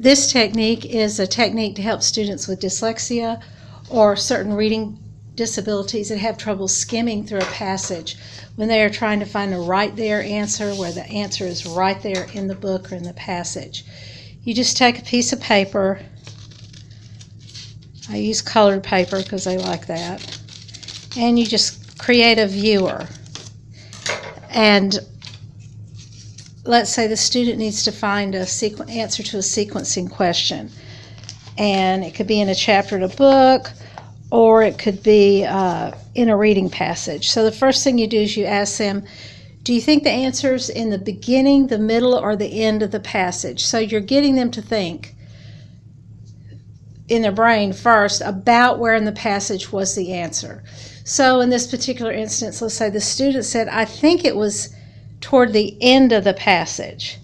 This technique is a technique to help students with dyslexia or certain reading disabilities that have trouble skimming through a passage when they are trying to find a right there answer where the answer is right there in the book or in the passage. You just take a piece of paper. I use colored paper because I like that. And you just create a viewer. And let's say the student needs to find an answer to a sequencing question. And it could be in a chapter in a book, or it could be in a reading passage. So the first thing you do is you ask them, do you think the answer's in the beginning, the middle, or the end of the passage? So you're getting them to think in their brain first about where in the passage was the answer. So in this particular instance, let's say the student said, I think it was toward the end of the passage.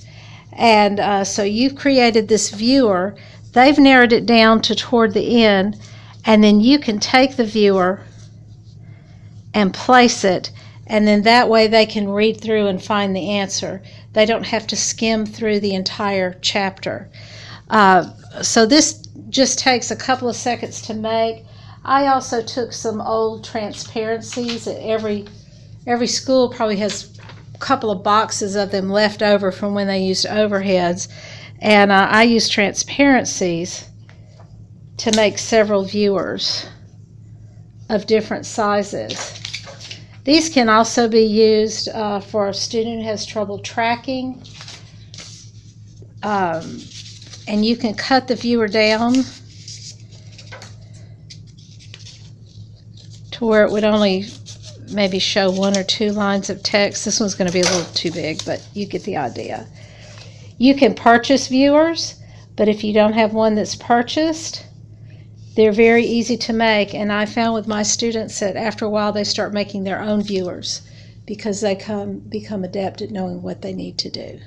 And so you've created this viewer. They've narrowed it down to toward the end, and then you can take the viewer and place it, and then that way they can read through and find the answer. They don't have to skim through the entire chapter. So this just takes a couple of seconds to make. I also took some old transparencies. Every school probably has a couple of boxes of them left over from when they used overheads, and I used transparencies to make several viewers of different sizes. These can also be used for a student who has trouble tracking, and you can cut the viewer down to where it would only maybe show 1 or 2 lines of text. This one's going to be a little too big, but you get the idea. You can purchase viewers, but if you don't have one that's purchased, they're very easy to make, and I found with my students that after a while they start making their own viewers because they become adept at knowing what they need to do.